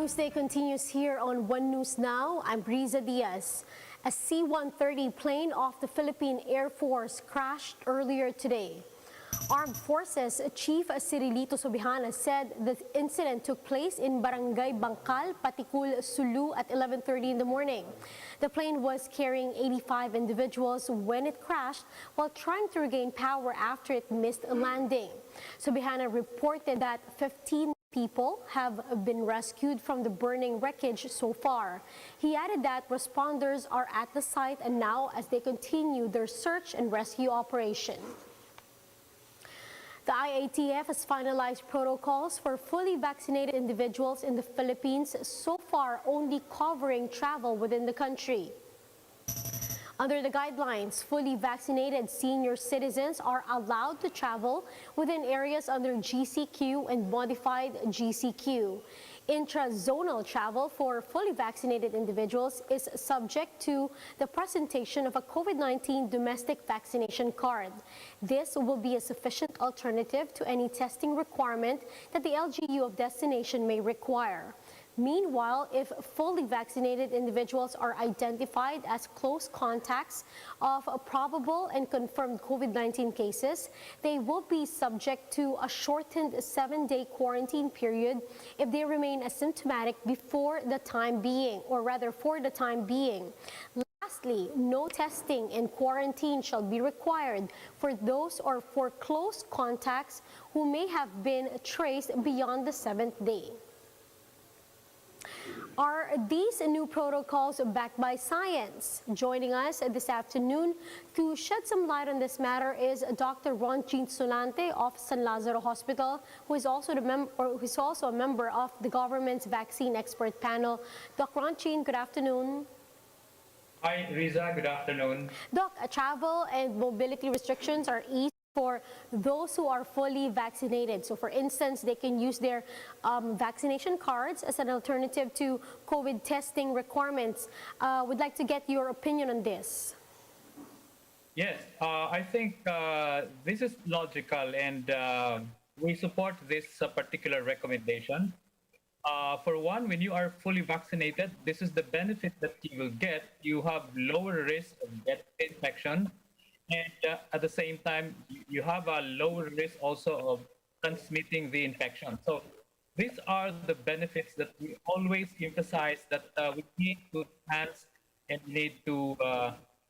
Newsday continues here on One News Now. I'm Riza Diaz. A C-130 plane of the Philippine Air Force crashed earlier today. Armed Forces Chief Cirilito Subihana said the incident took place in Barangay Bangkal, Patikul, Sulu at 11:30 in the morning. The plane was carrying 85 individuals when it crashed while trying to regain power after it missed a landing. Subihana reported that 15 people have been rescued from the burning wreckage so far. He added that responders are at the site and now as they continue their search and rescue operation. The IATF has finalized protocols for fully vaccinated individuals in the Philippines, so far only covering travel within the country. Under the guidelines, fully vaccinated senior citizens are allowed to travel within areas under GCQ and modified GCQ. Intra-zonal travel for fully vaccinated individuals is subject to the presentation of a COVID-19 domestic vaccination card. This will be a sufficient alternative to any testing requirement that the LGU of destination may require. Meanwhile, if fully vaccinated individuals are identified as close contacts of probable and confirmed COVID-19 cases, they will be subject to a shortened 7-day quarantine period if they remain asymptomatic for the time being. Lastly, no testing and quarantine shall be required for those or for close contacts who may have been traced beyond the 7th day. Are these new protocols backed by science? Joining us this afternoon to shed some light on this matter is Dr. Ronjin Solante of San Lazaro Hospital, who is also a member of the government's vaccine expert panel. Dr. Ronjin, good afternoon. Hi, Riza. Good afternoon. Doc, travel and mobility restrictions are eased for those who are fully vaccinated. So for instance, they can use their vaccination cards as an alternative to COVID testing requirements. Would like to get your opinion on this. Yes, I think this is logical and we support this particular recommendation. For one, when you are fully vaccinated, this is the benefit that you will get. You have lower risk of getting infection. And at the same time, you have a lower risk also of transmitting the infection. So these are the benefits that we always emphasize that we need to enhance and need to,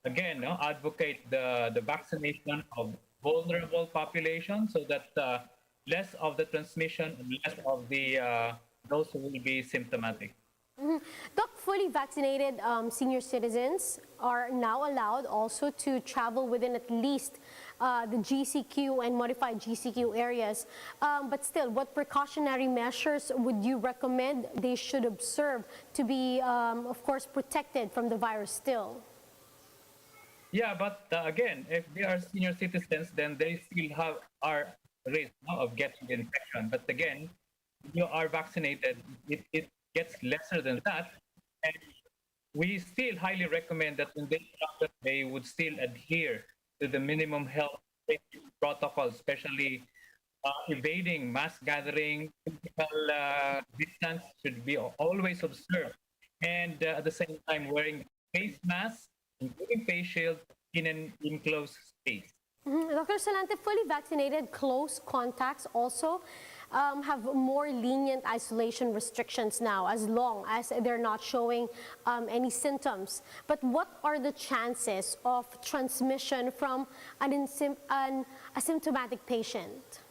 again, advocate the vaccination of vulnerable population so that less of the transmission and less of the those who will be symptomatic. Doc, fully vaccinated senior citizens are now allowed also to travel within at least the GCQ and modified GCQ areas. But still, what precautionary measures would you recommend they should observe to be, of course, protected from the virus still? Yeah, but again, if they are senior citizens, then they still are risk of getting the infection. But again, if you are vaccinated, it gets lesser than that, and we still highly recommend that when they travel, they would still adhere to the minimum health safety protocol, especially evading mass gathering. Physical distance should be always observed, and at the same time wearing face masks, including face shield, in an enclosed space. Dr. Solante, fully vaccinated close contacts also have more lenient isolation restrictions now, as long as they're not showing any symptoms. But what are the chances of transmission from an asymptomatic patient?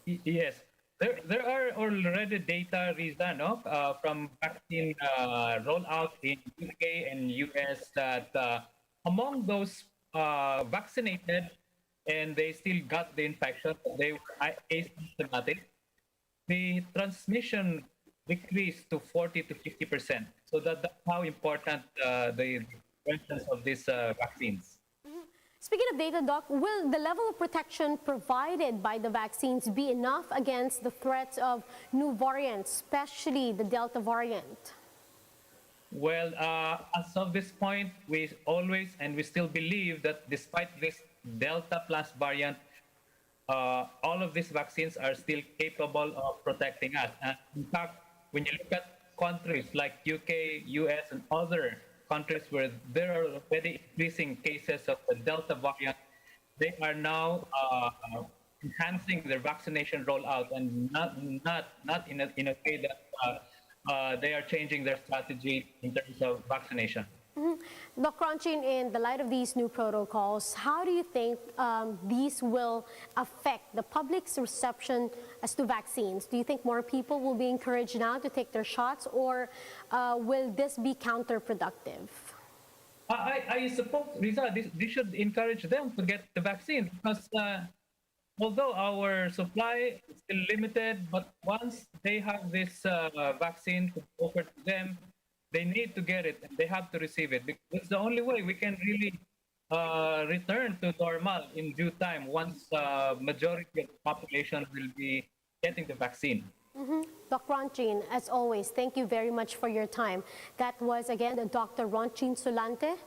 Yes, there are already data, Riza, from vaccine rollout in UK and US that among those vaccinated and they still got the infection, they were asymptomatic, the transmission decreased to 40 to 50%. So that's how important the presence of these vaccines. Speaking of data, Doc, will the level of protection provided by the vaccines be enough against the threats of new variants, especially the Delta variant? Well, as of this point, we always and we still believe that despite this Delta plus variant, all of these vaccines are still capable of protecting us. And in fact, when you look at countries like UK, US, and other countries where there are already increasing cases of the Delta variant, they are now enhancing their vaccination rollout and not in a way that they are changing their strategy in terms of vaccination. Dr. Ronchin, in the light of these new protocols, how do you think these will affect the public's reception as to vaccines? Do you think more people will be encouraged now to take their shots, or will this be counterproductive? I suppose, Riza, this should encourage them to get the vaccine because although our supply is still limited, but once they have this vaccine offered to them, they need to get it and they have to receive it because it's the only way we can really return to normal in due time once majority of the population will be getting the vaccine. Dr. Ronchin, as always, thank you very much for your time. That was again Dr. Ronchin Solante.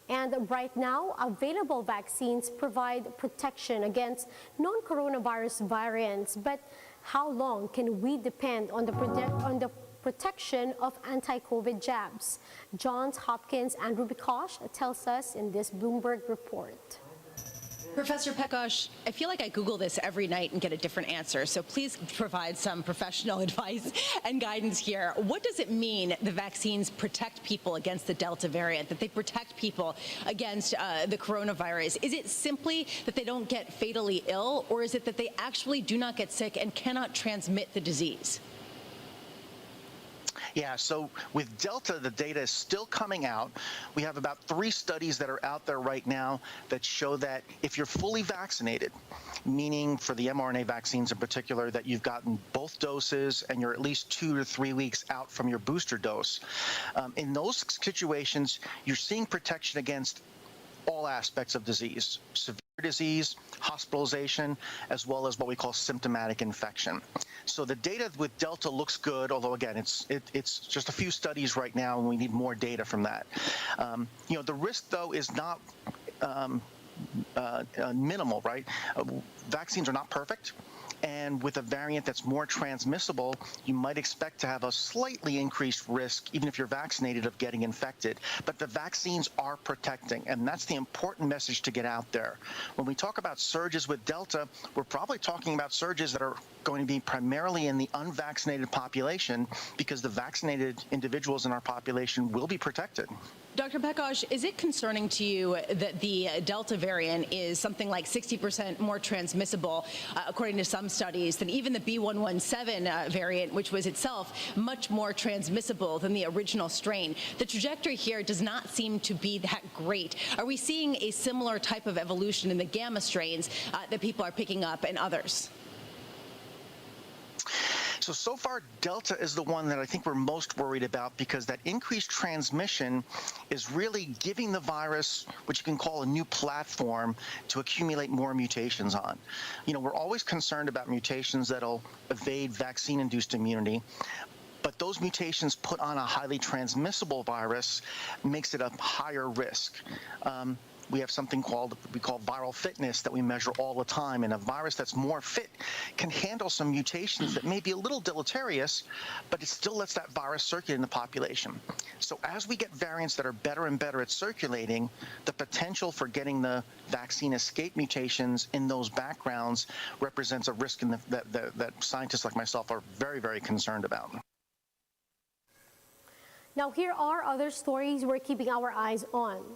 And right now, available vaccines provide protection against non-coronavirus variants. But how long can we depend on the protection of anti-COVID jabs? Johns Hopkins Andrew Bikosh tells us in this Bloomberg report. Professor Pekosh, I feel like I Google this every night and get a different answer, so please provide some professional advice and guidance here. What does it mean the vaccines protect people against the Delta variant, that they protect people against the coronavirus? Is it simply that they don't get fatally ill, or is it that they actually do not get sick and cannot transmit the disease? Yeah, so with Delta, the data is still coming out. We have about 3 studies that are out there right now that show that if you're fully vaccinated, meaning for the mRNA vaccines in particular, that you've gotten both doses and you're at least 2 to 3 weeks out from your booster dose, in those situations, you're seeing protection against all aspects of disease, severe disease, hospitalization, as well as what we call symptomatic infection. So the data with Delta looks good, although again, it's just a few studies right now, and we need more data from that. The risk though is not minimal, right? Vaccines are not perfect. And with a variant that's more transmissible, you might expect to have a slightly increased risk, even if you're vaccinated, of getting infected. But the vaccines are protecting, and that's the important message to get out there. When we talk about surges with Delta, we're probably talking about surges that are going to be primarily in the unvaccinated population because the vaccinated individuals in our population will be protected. Dr. Pekosh, is it concerning to you that the Delta variant is something like 60% more transmissible, according to some studies, than even the B117 variant, which was itself much more transmissible than the original strain? The trajectory here does not seem to be that great. Are we seeing a similar type of evolution in the gamma strains that people are picking up and others? So far, Delta is the one that I think we're most worried about because that increased transmission is really giving the virus what you can call a new platform to accumulate more mutations on. We're always concerned about mutations that'll evade vaccine-induced immunity, but those mutations put on a highly transmissible virus makes it a higher risk. We have something we call viral fitness that we measure all the time, and a virus that's more fit can handle some mutations that may be a little deleterious, but it still lets that virus circulate in the population. So as we get variants that are better and better at circulating, the potential for getting the vaccine escape mutations in those backgrounds represents a risk that scientists like myself are very, very concerned about. Now, here are other stories we're keeping our eyes on.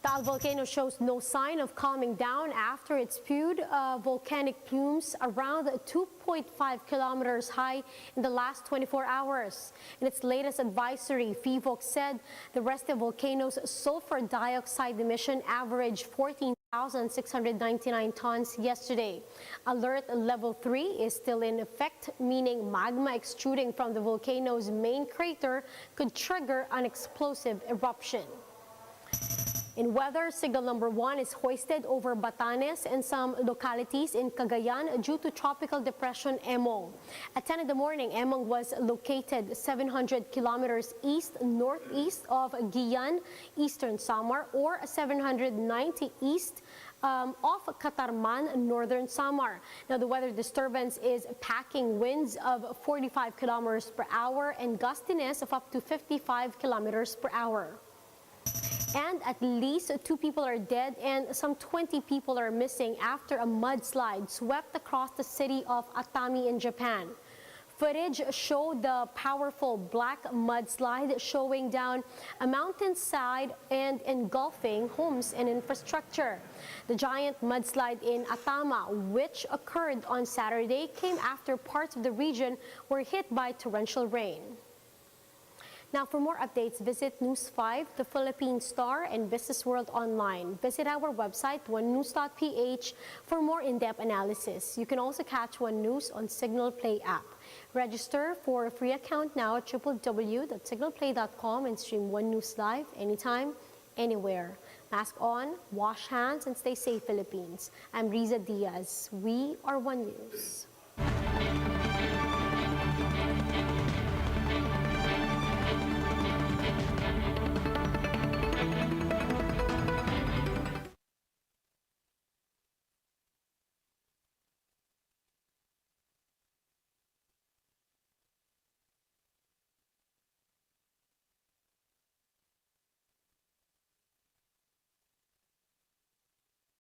Taal Volcano shows no sign of calming down after it spewed volcanic plumes around 2.5 kilometers high in the last 24 hours. In its latest advisory, Phivolcs said the restive volcano's sulfur dioxide emission averaged 14,699 tons yesterday. Alert level 3 is still in effect, meaning magma extruding from the volcano's main crater could trigger an explosive eruption. In weather, signal number 1 is hoisted over Batanes and some localities in Cagayan due to tropical depression Emong. At 10 in the morning, Emong was located 700 kilometers east-northeast of Guian, eastern Samar, or 790 east off Catarman, northern Samar. Now, the weather disturbance is packing winds of 45 kilometers per hour and gustiness of up to 55 kilometers per hour. And at least 2 people are dead and some 20 people are missing after a mudslide swept across the city of Atami in Japan. Footage showed the powerful black mudslide showing down a mountainside and engulfing homes and infrastructure. The giant mudslide in Atama, which occurred on Saturday, came after parts of the region were hit by torrential rain. Now, for more updates, visit News 5, the Philippine Star, and Business World Online. Visit our website, onenews.ph, for more in-depth analysis. You can also catch One News on Signal Play app. Register for a free account now at www.signalplay.com and stream One News live anytime, anywhere. Mask on, wash hands, and stay safe, Philippines. I'm Riza Diaz. We are One News.